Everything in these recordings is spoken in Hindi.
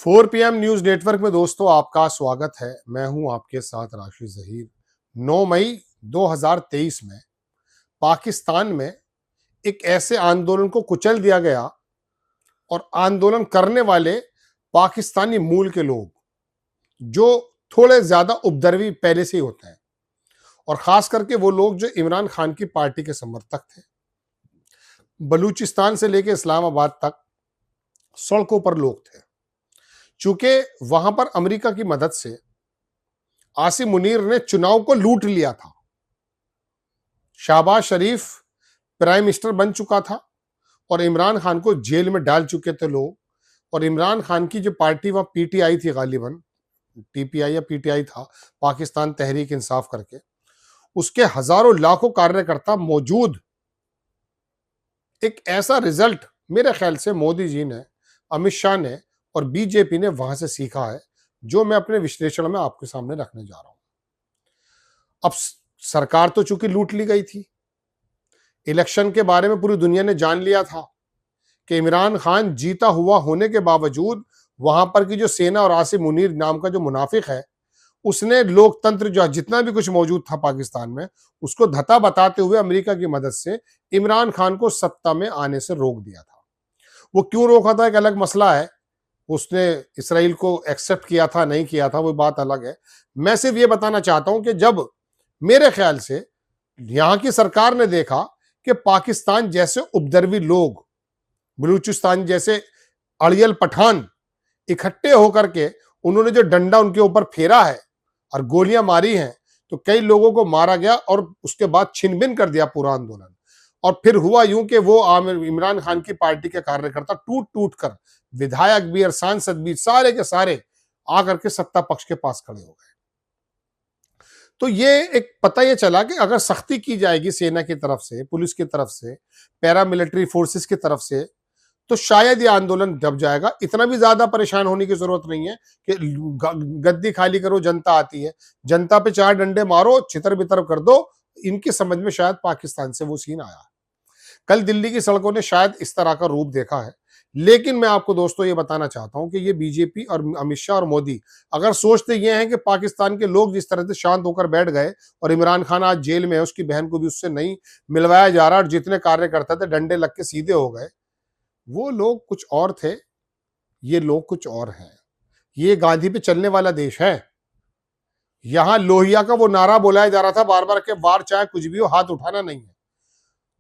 4 PM न्यूज नेटवर्क में दोस्तों आपका स्वागत है। मैं हूं आपके साथ राशि जहीर। 9 मई 2023 में पाकिस्तान में एक ऐसे आंदोलन को कुचल दिया गया और आंदोलन करने वाले पाकिस्तानी मूल के लोग जो थोड़े ज्यादा उपद्रवी पहले से ही होते हैं, और खास करके वो लोग जो इमरान खान की पार्टी के समर्थक थे, बलूचिस्तान से लेकर इस्लामाबाद तक सड़कों पर लोग थे। चूंकि वहां पर अमेरिका की मदद से आसिम मुनीर ने चुनाव को लूट लिया था, शहबाज शरीफ प्राइम मिनिस्टर बन चुका था और इमरान खान को जेल में डाल चुके थे लोग। और इमरान खान की जो पार्टी वह पीटीआई थी, गालिबन टीपीआई या पीटीआई था, पाकिस्तान तहरीक इंसाफ करके, उसके हजारों लाखों कार्यकर्ता मौजूद। एक ऐसा रिजल्ट मेरे ख्याल से मोदी जी ने, अमित शाह ने और बीजेपी ने वहां से सीखा है, जो मैं अपने विश्लेषण में आपके सामने रखने जा रहा हूं। अब सरकार तो चूंकि लूट ली गई थी, इलेक्शन के बारे में पूरी दुनिया ने जान लिया था कि इमरान खान जीता हुआ होने के बावजूद वहां पर की जो सेना और आसिम मुनीर नाम का जो मुनाफिक है, उसने लोकतंत्र जो जितना भी कुछ मौजूद था पाकिस्तान में, उसको धता बताते हुए अमेरिका की मदद से इमरान खान को सत्ता में आने से रोक दिया था। वो क्यों रोका था एक अलग मसला है, उसने इसराइल को एक्सेप्ट किया था नहीं किया था वो बात अलग है। मैं सिर्फ ये बताना चाहता हूं कि जब मेरे ख्याल से यहां की सरकार ने देखा कि पाकिस्तान जैसे उपद्रवी लोग, बलूचिस्तान जैसे अड़ियल पठान इकट्ठे होकर के उन्होंने जो डंडा उनके ऊपर फेरा है और गोलियां मारी हैं, तो कई लोगों को मारा गया और उसके बाद छिनबिन कर दिया पूरा आंदोलन। और फिर हुआ यूं कि वो इमरान खान की पार्टी के कार्यकर्ता टूट टूट कर, विधायक भी और सांसद भी, सारे के सारे आकर के सत्ता पक्ष के पास खड़े हो गए। तो ये एक पता ये चला कि अगर सख्ती की जाएगी सेना की तरफ से, पुलिस की तरफ से, पैरामिलिट्री फोर्सेस की तरफ से, तो शायद ये आंदोलन दब जाएगा। इतना भी ज्यादा परेशान होने की जरूरत नहीं है कि गद्दी खाली करो, जनता आती है, जनता पे 4 डंडे मारो, छितर बितर कर दो। इनकी समझ में शायद पाकिस्तान से वो सीन आया। कल दिल्ली की सड़कों ने शायद इस तरह का रूप देखा है। लेकिन मैं आपको दोस्तों ये बताना चाहता हूं कि ये बीजेपी और अमित शाह और मोदी अगर सोचते ये हैं कि पाकिस्तान के लोग जिस तरह से शांत होकर बैठ गए और इमरान खान आज जेल में है, उसकी बहन को भी उससे नहीं मिलवाया जा रहा और जितने कार्यकर्ता थे डंडे लग के सीधे हो गए, वो लोग कुछ और थे, ये लोग कुछ और हैं। ये गांधी पे चलने वाला देश है। यहां लोहिया का वो नारा बोलाया जा रहा था बार बार के, वार चाहे कुछ भी हो, हाथ उठाना नहीं है।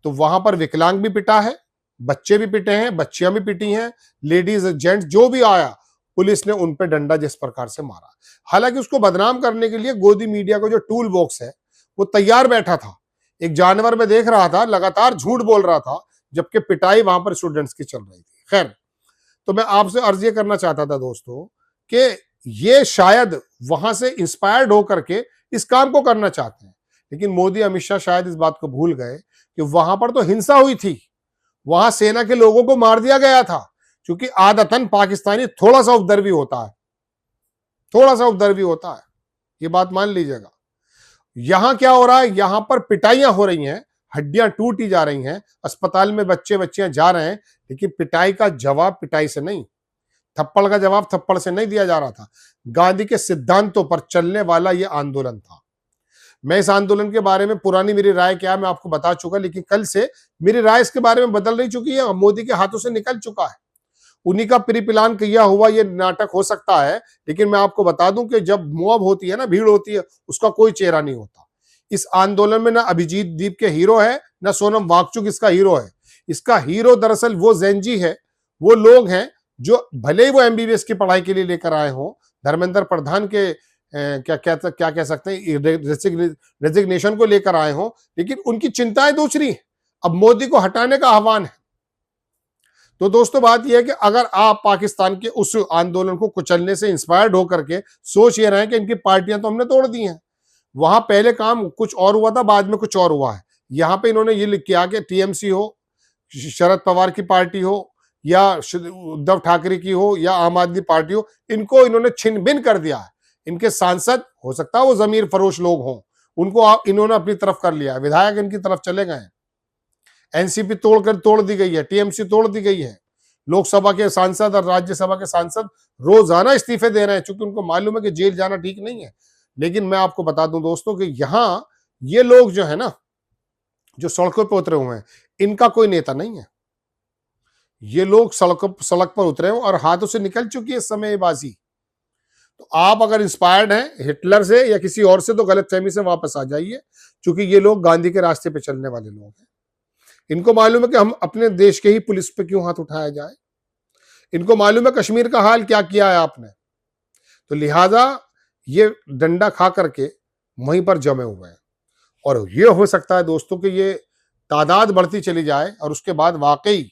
तो वहां पर विकलांग भी पिटा है, बच्चे भी पिटे हैं, बच्चियां भी पिटी हैं, लेडीज जेंट्स जो भी आया, पुलिस ने उन पे डंडा जिस प्रकार से मारा। हालांकि उसको बदनाम करने के लिए गोदी मीडिया को जो टूल बॉक्स है वो तैयार बैठा था। एक जानवर में देख रहा था, लगातार झूठ बोल रहा था, जबकि पिटाई वहां पर स्टूडेंट्स की चल रही थी। खैर, तो मैं आपसे अर्ज ये करना चाहता था दोस्तों कि ये शायद वहां से इंस्पायर्ड होकर के इस काम को करना चाहते हैं, लेकिन मोदी अमित शाह शायद इस बात को भूल गए कि वहां पर तो हिंसा हुई थी, वहां सेना के लोगों को मार दिया गया था। क्योंकि आदतन पाकिस्तानी थोड़ा सा उपद्रवी होता है, थोड़ा सा उपद्रवी होता है, ये बात मान लीजिएगा। यहां क्या हो रहा है, यहां पर पिटाइयां हो रही हैं, हड्डियां टूटी जा रही हैं, अस्पताल में बच्चे बच्चियां जा रहे हैं, लेकिन पिटाई का जवाब पिटाई से नहीं, थप्पड़ का जवाब थप्पड़ से नहीं दिया जा रहा था। गांधी के सिद्धांतों पर चलने वाला यह आंदोलन था। मैं इस आंदोलन के बारे में पुरानी मेरी राय क्या है मैं आपको बता चुका, लेकिन कल से मेरी राय इसके बारे में बदल रही चुकी है। मोदी के हाथों से निकल चुका है, उन्हीं का प्री प्लान किया हुआ ये नाटक हो सकता है। लेकिन मैं आपको बता दूं कि जब मुआब होती है ना, भीड़ होती है, उसका कोई चेहरा नहीं होता। इस आंदोलन में ना अभिजीत दीप के हीरो है, ना सोनम वांगचुक इसका हीरो है। इसका हीरो दरअसल वो ज़ेंजी है, वो लोग हैं जो भले ही वो एमबीबीएस की पढ़ाई के लिए लेकर आए हों, धर्मेंद्र प्रधान के क्या कह सकते हैं, रेजिग्नेशन को लेकर आए हों, लेकिन उनकी चिंताएं दूसरी हैं। अब मोदी को हटाने का आह्वान है। तो दोस्तों बात यह है कि अगर आप पाकिस्तान के उस आंदोलन को कुचलने से इंस्पायर्ड होकर के सोच ये रहे हैं कि इनकी पार्टियां तो हमने तोड़ दी हैं, वहां पहले काम कुछ और हुआ था, बाद में कुछ और हुआ है। यहां पे इन्होंने ये किया कि टीएमसी हो, शरद पवार की पार्टी हो, या उद्धव ठाकरे की हो, या आम आदमी पार्टी हो, इनको इन्होंने छिन-भिन कर दिया है। इनके सांसद हो सकता है वो जमीर फरोश लोग हों, उनको इन्होंने अपनी तरफ कर लिया, विधायक इनकी तरफ चले गए। एनसीपी तोड़ दी गई है, टीएमसी तोड़ दी गई है, लोकसभा के सांसद और राज्यसभा के सांसद रोजाना इस्तीफे दे रहे हैं, क्योंकि उनको मालूम है कि जेल जाना ठीक नहीं है। लेकिन मैं आपको बता दूं दोस्तों कि यहां ये लोग जो है ना, जो सड़कों पर उतरे हुए हैं, इनका कोई नेता नहीं है। ये लोग सड़क पर उतरे हैं और हाथों से निकल चुकी है समयबाजी। तो आप अगर इंस्पायर्ड हैं हिटलर से या किसी और से, तो गलतफहमी से वापस आ जाइए, क्योंकि ये लोग गांधी के रास्ते पे चलने वाले लोग हैं। इनको मालूम है कि हम अपने देश के ही पुलिस पे क्यों हाथ उठाया जाए। इनको मालूम है कश्मीर का हाल क्या किया है आपने, तो लिहाजा ये डंडा खा करके वहीं पर जमे हुए हैं। और ये हो सकता है दोस्तों कि ये तादाद बढ़ती चली जाए और उसके बाद वाकई,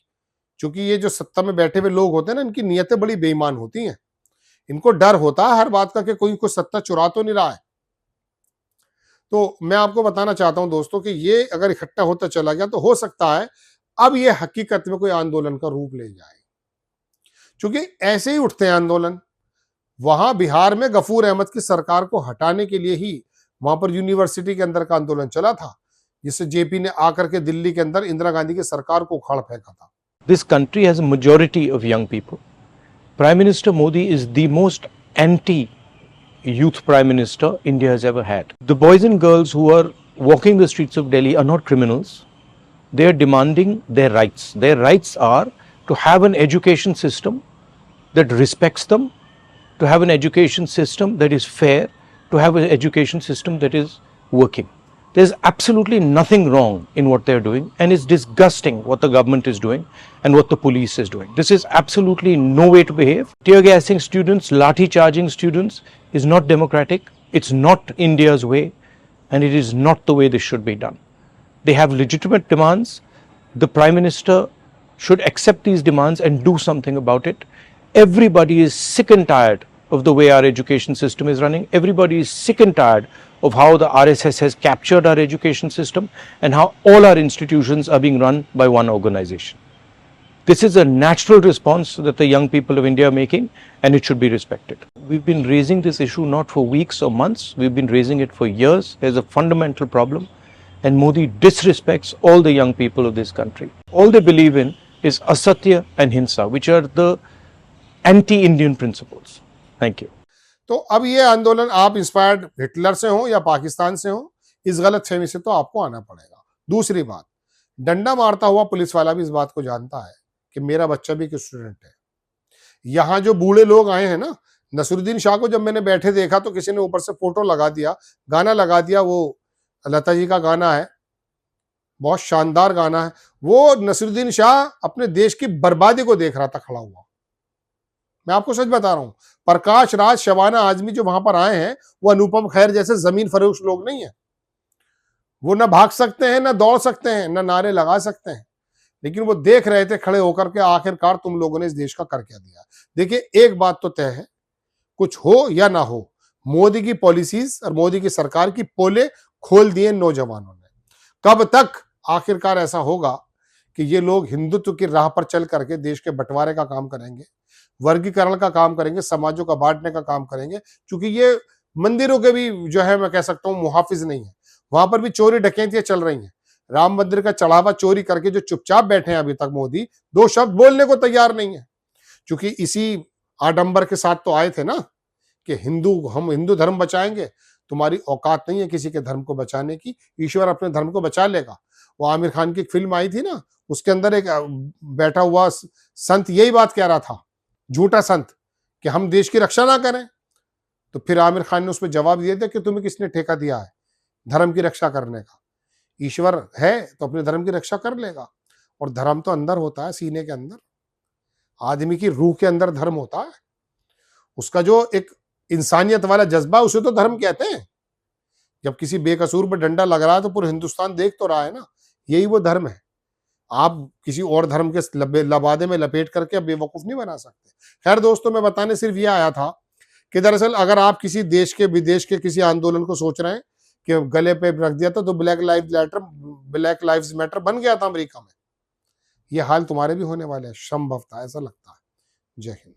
क्योंकि ये जो सत्ता में बैठे हुए लोग होते हैं ना, इनकी नीयतें बड़ी बेईमान होती हैं। इनको डर होता है हर बात का कि कोई सत्ता चुरा तो नहीं रहा है। तो मैं आपको बताना चाहता हूं दोस्तों कि ये अगर इकट्ठा होता चला गया तो हो सकता है अब ये हकीकत में कोई आंदोलन का रूप ले जाए, क्योंकि ऐसे ही उठते हैं आंदोलन। वहां बिहार में गफूर अहमद की सरकार को हटाने के लिए ही वहां पर यूनिवर्सिटी के अंदर का आंदोलन चला था, जिससे जेपी ने आकर के दिल्ली के अंदर इंदिरा गांधी की सरकार को उखाड़ फेंका था। This country has a majority of young people. Prime Minister Modi is the most anti-youth Prime Minister India has ever had. The boys and girls who are walking the streets of Delhi are not criminals. They are demanding their rights. Their rights are to have an education system that respects them, to have an education system that is fair, to have an education system that is working. There's absolutely nothing wrong in what they're doing, and it's disgusting what the government is doing and what the police is doing. This is absolutely no way to behave. Tear gassing students, lathi charging students is not democratic. It's not India's way, and it is not the way this should be done. They have legitimate demands. The Prime Minister should accept these demands and do something about it. Everybody is sick and tired of the way our education system is running. Everybody is sick and tired of how the RSS has captured our education system and how all our institutions are being run by one organization. This is a natural response that the young people of India are making, and it should be respected. We've been raising this issue not for weeks or months, we've been raising it for years. There's a fundamental problem, and Modi disrespects all the young people of this country. All they believe in is asatya and hinsa, which are the anti-Indian principles. Thank you. तो अब ये आंदोलन आप इंस्पायर्ड हिटलर से हो या पाकिस्तान से हो, इस गलतफहमी से तो आपको आना पड़ेगा। दूसरी बात, डंडा मारता हुआ पुलिस वाला भी इस बात को जानता है कि मेरा बच्चा भी एक स्टूडेंट है। यहाँ जो बूढ़े लोग आए हैं ना, नसरुद्दीन शाह को जब मैंने बैठे देखा तो किसी ने ऊपर से फोटो लगा दिया, गाना लगा दिया, वो लता जी का गाना है, बहुत शानदार गाना है। वो नसरुद्दीन शाह अपने देश की बर्बादी को देख रहा था खड़ा हुआ। मैं आपको सच बता रहा हूं, प्रकाश राज, शबाना आजमी जो वहां पर आए हैं, वो अनुपम खैर जैसे जमीन फरोश लोग नहीं है। वो ना भाग सकते हैं, ना दौड़ सकते हैं, ना नारे लगा सकते हैं, लेकिन वो देख रहे थे खड़े होकर के आखिरकार तुम लोगों ने इस देश का कर क्या दिया। देखिए, एक बात तो तय है, कुछ हो या ना हो, मोदी की पॉलिसीज और मोदी की सरकार की पोले खोल दिए नौजवानों ने। कब तक आखिरकार ऐसा होगा कि ये लोग हिंदुत्व की राह पर चल करके देश के बंटवारे का काम करेंगे, वर्गीकरण का काम करेंगे, समाजों का बांटने का काम करेंगे, क्योंकि ये मंदिरों के भी जो है मैं कह सकता हूं मुहाफिज नहीं है। वहां पर भी चोरी डकैतियां चल रही हैं। राम मंदिर का चढ़ावा चोरी करके जो चुपचाप बैठे हैं अभी तक मोदी, दो शब्द बोलने को तैयार नहीं है, क्योंकि इसी आडंबर के साथ तो आए थे ना कि हम हिंदू धर्म बचाएंगे। तुम्हारी औकात नहीं है किसी के धर्म को बचाने की, ईश्वर अपने धर्म को बचा लेगा। वो आमिर खान की एक फिल्म आई थी ना, उसके अंदर एक बैठा हुआ संत यही बात कह रहा था, झूठा संत, कि हम देश की रक्षा ना करें। तो फिर आमिर खान ने उसमें जवाब दिया था कि तुम्हें किसने ठेका दिया है धर्म की रक्षा करने का। ईश्वर है तो अपने धर्म की रक्षा कर लेगा, और धर्म तो अंदर होता है, सीने के अंदर, आदमी की रूह के अंदर धर्म होता है। उसका जो एक इंसानियत वाला जज्बा, उसे तो धर्म कहते हैं। जब किसी बेकसूर पर डंडा लग रहा है तो पूरा हिंदुस्तान देख तो रहा है ना, यही वो धर्म है। आप किसी और धर्म के लबादे में लपेट करके बेवकूफ नहीं बना सकते। खैर दोस्तों, मैं बताने सिर्फ ये आया था कि दरअसल अगर आप किसी देश के विदेश के किसी आंदोलन को सोच रहे हैं कि गले पे रख दिया था तो ब्लैक लाइव्स मैटर बन गया था अमेरिका में, ये हाल तुम्हारे भी होने वाले हैं संभवतः, ऐसा लगता है। जय हिंद।